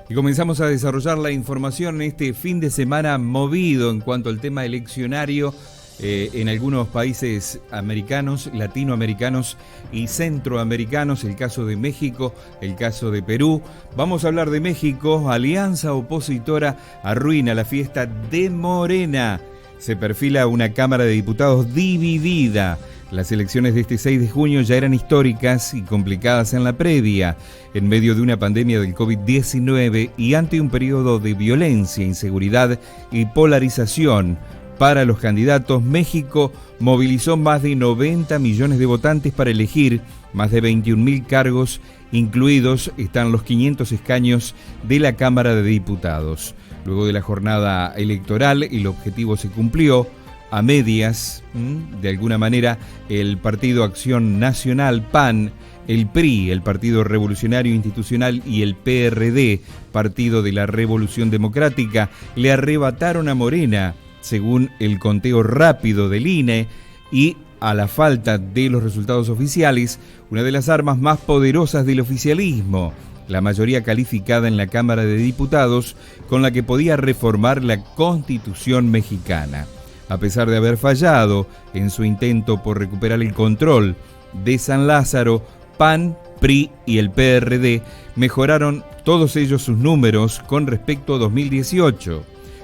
Y comenzamos a desarrollar la información en este fin de semana movido en cuanto al tema eleccionario en algunos países americanos, latinoamericanos y centroamericanos, el caso de México, el caso de Perú. Vamos a hablar de México. Alianza opositora arruina la fiesta de Morena. Se perfila una Cámara de Diputados dividida. Las elecciones de este 6 de junio ya eran históricas y complicadas en la previa, en medio de una pandemia del COVID-19 y ante un periodo de violencia, inseguridad y polarización. Para los candidatos, México movilizó más de 90 millones de votantes para elegir más de 21.000 cargos, incluidos están los 500 escaños de la Cámara de Diputados. Luego de la jornada electoral, el objetivo se cumplió. A medias, de alguna manera, el Partido Acción Nacional, PAN, el PRI, el Partido Revolucionario Institucional y el PRD, Partido de la Revolución Democrática, le arrebataron a Morena, según el conteo rápido del INE, y a la falta de los resultados oficiales, una de las armas más poderosas del oficialismo, la mayoría calificada en la Cámara de Diputados, con la que podía reformar la Constitución mexicana. A pesar de haber fallado en su intento por recuperar el control de San Lázaro, PAN, PRI y el PRD mejoraron todos ellos sus números con respecto a 2018.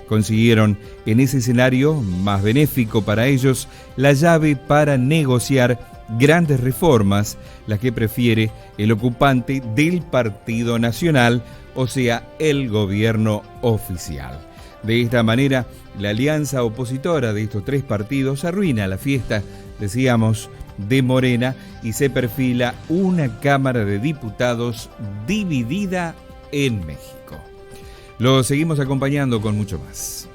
Consiguieron en ese escenario más benéfico para ellos la llave para negociar grandes reformas, las que prefiere el ocupante del Partido Nacional, o sea, el gobierno oficial. De esta manera, la alianza opositora de estos tres partidos arruina la fiesta, decíamos, de Morena y se perfila una Cámara de Diputados dividida en México. Lo seguimos acompañando con mucho más.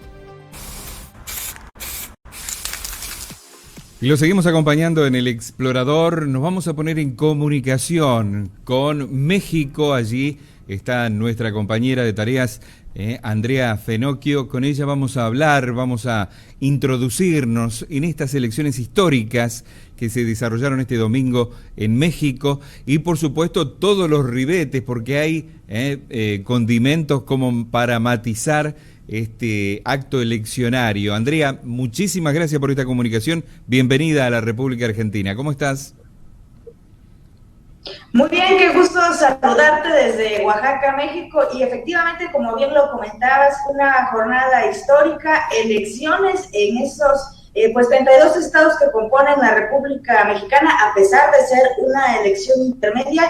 Y lo seguimos acompañando en El Explorador. Nos vamos a poner en comunicación con México. Allí está nuestra compañera de tareas, Andrea Fenocchio. Con ella vamos a hablar, vamos a introducirnos en estas elecciones históricas que se desarrollaron este domingo en México y por supuesto todos los ribetes, porque hay condimentos como para matizar este acto eleccionario. Andrea, muchísimas gracias por esta comunicación. Bienvenida a la República Argentina. ¿Cómo estás? Muy bien, qué gusto saludarte desde Oaxaca, México, y efectivamente, como bien lo comentabas, una jornada histórica, elecciones en esos 32 estados que componen la República Mexicana, a pesar de ser una elección intermedia,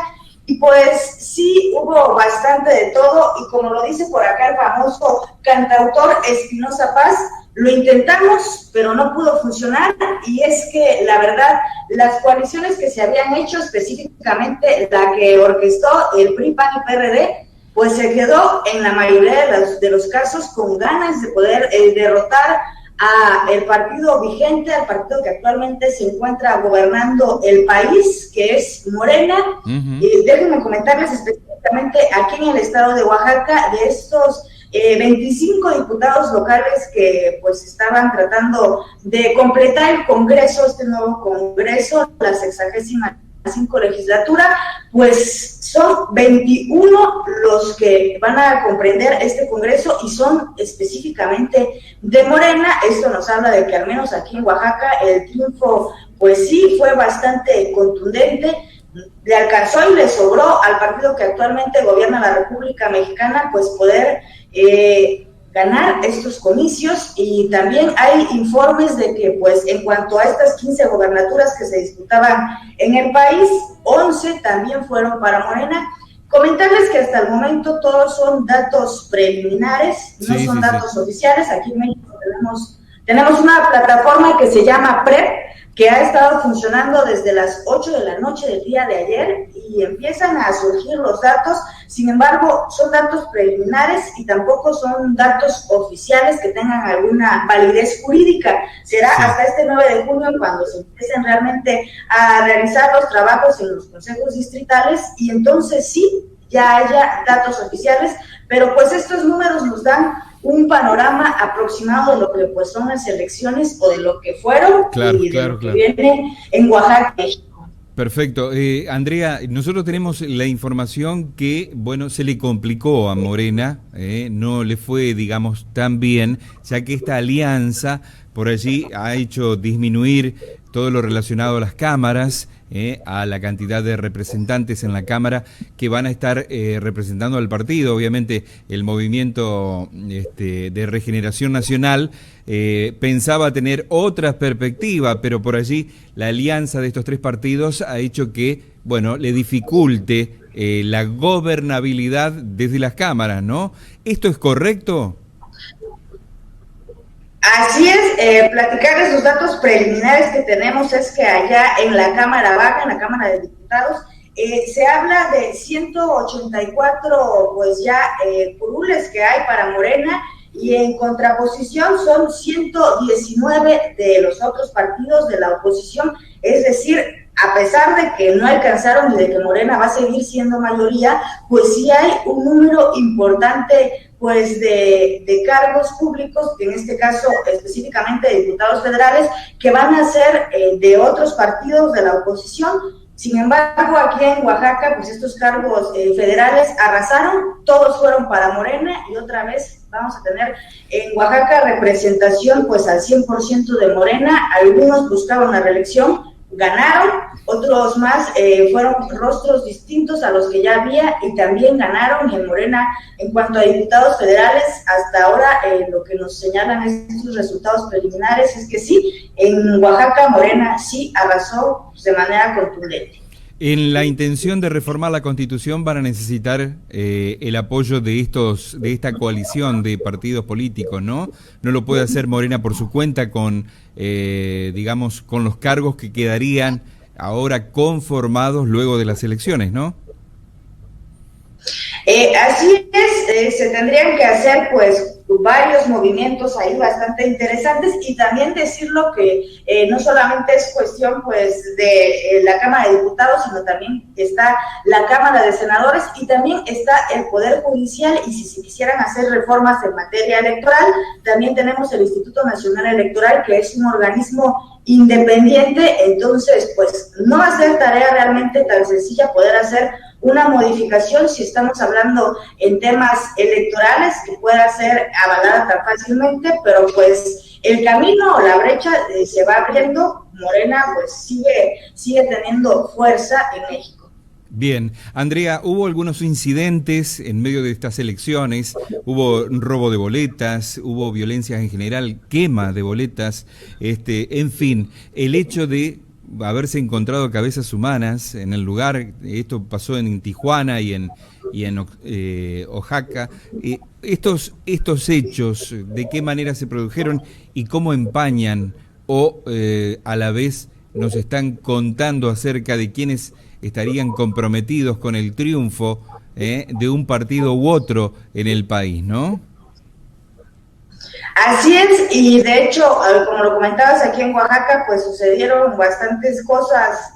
y pues sí hubo bastante de todo, y como lo dice por acá el famoso cantautor Espinoza Paz, lo intentamos, pero no pudo funcionar, y es que la verdad, las coaliciones que se habían hecho, específicamente la que orquestó el PRI, PAN y PRD, pues se quedó en la mayoría de los casos con ganas de poder derrotar a el partido vigente, al partido que actualmente se encuentra gobernando el país, que es Morena. Y déjenme comentarles específicamente aquí en el estado de Oaxaca, de estos 25 diputados locales que pues estaban tratando de completar el Congreso, este nuevo Congreso, la 65ª legislatura, pues son 21 los que van a comprender este Congreso y son específicamente de Morena. Esto nos habla de que al menos aquí en Oaxaca el triunfo pues sí fue bastante contundente. Le alcanzó y le sobró al partido que actualmente gobierna la República Mexicana pues poder ganar estos comicios, y también hay informes de que pues en cuanto a estas 15 gobernaturas que se disputaban en el país, 11 también fueron para Morena. Comentarles que hasta el momento todos son datos preliminares, no son datos oficiales. Aquí en México tenemos una plataforma que se llama PREP, que ha estado funcionando desde las 8 de la noche del día de ayer y empiezan a surgir los datos. Sin embargo, son datos preliminares y tampoco son datos oficiales que tengan alguna validez jurídica. Será hasta este 9 de junio cuando se empiecen realmente a realizar los trabajos en los consejos distritales y entonces sí, ya haya datos oficiales, pero pues estos números nos dan un panorama aproximado de lo que pues son las elecciones o de lo que fueron y de lo que viene en Oaxaca, México. Perfecto. Andrea, nosotros tenemos la información que, bueno, se le complicó a Morena, no le fue, digamos, tan bien, ya que esta alianza por allí ha hecho disminuir todo lo relacionado a las cámaras, a la cantidad de representantes en la Cámara que van a estar representando al partido. Obviamente el movimiento de Regeneración Nacional pensaba tener otra perspectiva, pero por allí la alianza de estos tres partidos ha hecho que, bueno, le dificulte la gobernabilidad desde las cámaras, ¿no? ¿Esto es correcto? Así es, platicar esos datos preliminares que tenemos es que allá en la Cámara Baja, en la Cámara de Diputados, se habla de 184 pues ya curules que hay para Morena, y en contraposición son 119 de los otros partidos de la oposición, es decir, a pesar de que no alcanzaron y de que Morena va a seguir siendo mayoría, pues sí hay un número importante pues de cargos públicos, que en este caso específicamente de diputados federales, que van a ser de otros partidos de la oposición. Sin embargo, aquí en Oaxaca, pues estos cargos federales arrasaron, todos fueron para Morena, y otra vez vamos a tener en Oaxaca representación pues al 100% de Morena. Algunos buscaban la reelección, ganaron, otros más fueron rostros distintos a los que ya había y también ganaron. Y en Morena, en cuanto a diputados federales, hasta ahora lo que nos señalan estos resultados preliminares es que sí, en Oaxaca Morena sí arrasó de manera contundente. En la intención de reformar la Constitución van a necesitar el apoyo de esta coalición de partidos políticos, ¿no? No lo puede hacer Morena por su cuenta con, digamos, con los cargos que quedarían ahora conformados luego de las elecciones, ¿no? Así es, se tendrían que hacer pues varios movimientos ahí bastante interesantes, y también decirlo que no solamente es cuestión pues de la Cámara de Diputados, sino también está la Cámara de Senadores y también está el Poder Judicial, y si se quisieran hacer reformas en materia electoral, también tenemos el Instituto Nacional Electoral, que es un organismo independiente. Entonces pues no va a ser tarea realmente tan sencilla poder hacer una modificación, si estamos hablando en temas electorales, que pueda ser avalada tan fácilmente, pero pues el camino o la brecha se va abriendo. Morena pues sigue teniendo fuerza en México. Bien, Andrea, hubo algunos incidentes en medio de estas elecciones, hubo robo de boletas, hubo violencia en general, quema de boletas, en fin, el hecho de haberse encontrado cabezas humanas en el lugar. Esto pasó en Tijuana y en Oaxaca. Estos hechos, ¿de qué manera se produjeron y cómo empañan o a la vez nos están contando acerca de quiénes estarían comprometidos con el triunfo de un partido u otro en el país, ¿no? Así es, y de hecho, como lo comentabas, aquí en Oaxaca pues sucedieron bastantes cosas,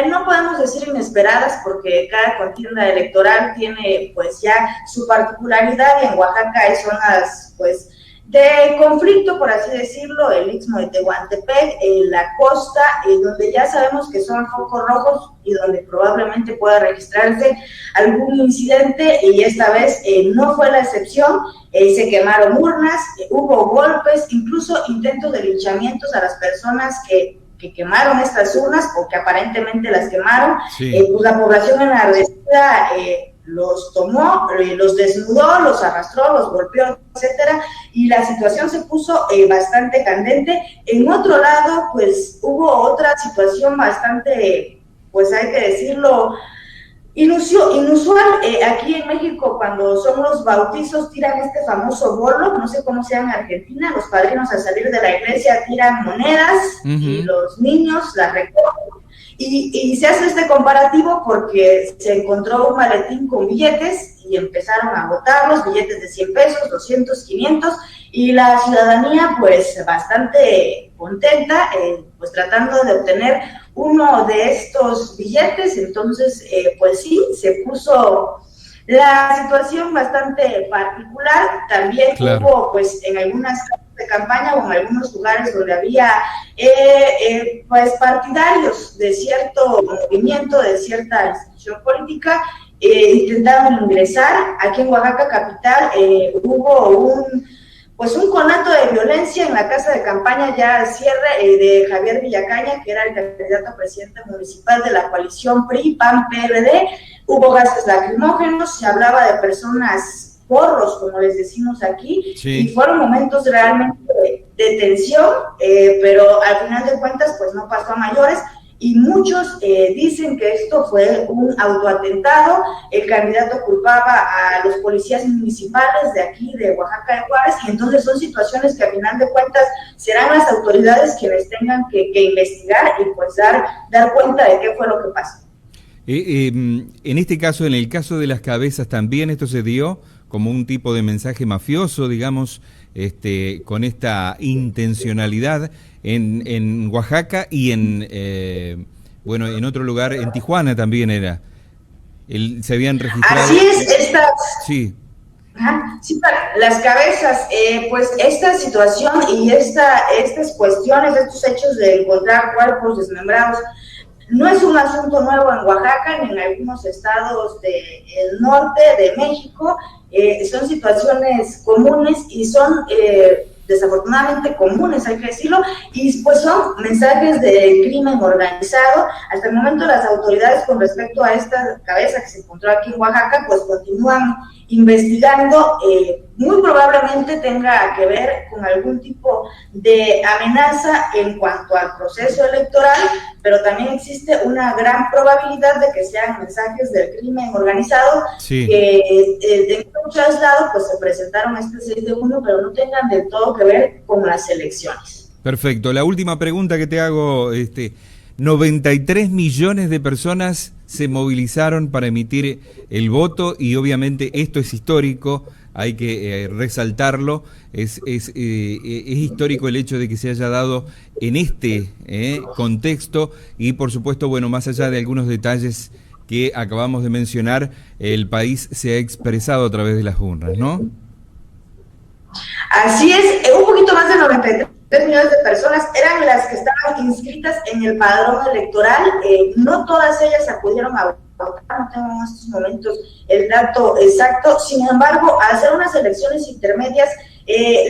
no podemos decir inesperadas, porque cada contienda electoral tiene pues ya su particularidad, y en Oaxaca hay zonas pues de conflicto, por así decirlo, el Istmo de Tehuantepec, la costa, donde ya sabemos que son focos rojos y donde probablemente pueda registrarse algún incidente, y esta vez no fue la excepción. Se quemaron urnas, hubo golpes, incluso intentos de linchamientos a las personas que quemaron estas urnas, o que aparentemente las quemaron. Sí. Pues la población enardecida los tomó, los desnudó, los arrastró, los golpeó, etcétera, y la situación se puso bastante candente. En otro lado, pues hubo otra situación bastante, pues hay que decirlo, inusual. Aquí en México, cuando son los bautizos, tiran este famoso bolo, no sé cómo sea en Argentina, los padrinos al salir de la iglesia tiran monedas, y los niños las recogen. Y se hace este comparativo porque se encontró un maletín con billetes y empezaron a botar los billetes de 100 pesos, 200, 500, y la ciudadanía pues bastante contenta, pues tratando de obtener uno de estos billetes. Entonces pues sí, se puso la situación bastante particular. También hubo pues en algunas de campaña o en algunos lugares donde había pues partidarios de cierto movimiento, de cierta institución política, intentaron ingresar. Aquí en Oaxaca capital hubo un conato de violencia en la casa de campaña ya al cierre de Javier Villacaña, que era el candidato a presidente municipal de la coalición PRI-PAN-PRD. Hubo gases lacrimógenos, se hablaba de personas porros, como les decimos aquí, sí. Y fueron momentos realmente de tensión, pero al final de cuentas pues no pasó a mayores. Y muchos dicen que esto fue un autoatentado. El candidato culpaba a los policías municipales de aquí, de Oaxaca de Juárez, y entonces son situaciones que a final de cuentas serán las autoridades quienes tengan que investigar y pues dar cuenta de qué fue lo que pasó. En este caso, en el caso de las cabezas, también esto se dio como un tipo de mensaje mafioso, digamos, con esta intencionalidad en Oaxaca y en otro lugar, en Tijuana también era. Se habían registrado. Así es, estas. Sí. Ajá, sí, las cabezas, pues esta situación y estas cuestiones, estos hechos de encontrar cuerpos desmembrados, no es un asunto nuevo en Oaxaca ni en algunos estados del norte de México. Son situaciones comunes y son desafortunadamente comunes, hay que decirlo, y pues son mensajes de crimen organizado. Hasta el momento las autoridades con respecto a esta cabeza que se encontró aquí en Oaxaca pues continúan investigando. Muy probablemente tenga que ver con algún tipo de amenaza en cuanto al proceso electoral, pero también existe una gran probabilidad de que sean mensajes del crimen organizado, sí, que en muchos lados pues se presentaron este 6 de junio, pero no tengan del todo que ver con las elecciones. Perfecto. La última pregunta que te hago, 93 millones de personas se movilizaron para emitir el voto y obviamente esto es histórico, hay que resaltarlo, es histórico el hecho de que se haya dado en este contexto y por supuesto, bueno, más allá de algunos detalles que acabamos de mencionar, el país se ha expresado a través de las urnas, ¿no? Así es, un poquito más de 93 millones de personas eran las que estaban inscritas en el padrón electoral. No todas ellas acudieron a votar, no tengo en estos momentos el dato exacto. Sin embargo, al hacer unas elecciones intermedias,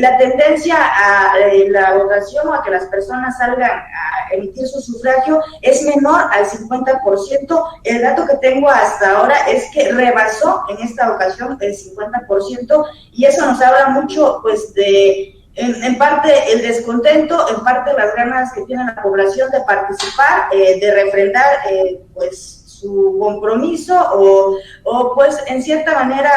la tendencia a la votación o a que las personas salgan a emitir su sufragio es menor al 50%. El dato que tengo hasta ahora es que rebasó en esta ocasión el 50%, y eso nos habla mucho pues en parte el descontento, en parte las ganas que tiene la población de participar, de refrendar pues su compromiso o pues en cierta manera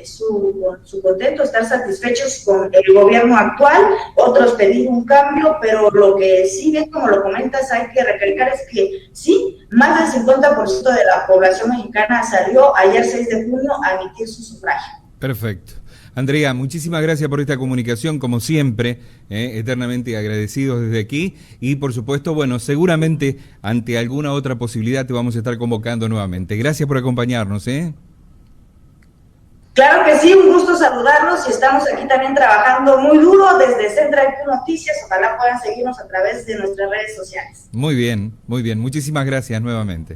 su contento, estar satisfechos con el gobierno actual. Otros pedir un cambio, pero lo que sigue, como lo comentas, hay que recalcar es que sí, más del 50% de la población mexicana salió ayer 6 de junio a emitir su sufragio. Perfecto. Andrea, muchísimas gracias por esta comunicación, como siempre, eternamente agradecidos desde aquí y por supuesto, bueno, seguramente ante alguna otra posibilidad te vamos a estar convocando nuevamente. Gracias por acompañarnos, Claro que sí, un gusto saludarlos y estamos aquí también trabajando muy duro desde Central Noticias. Ojalá puedan seguirnos a través de nuestras redes sociales. Muy bien, muchísimas gracias nuevamente.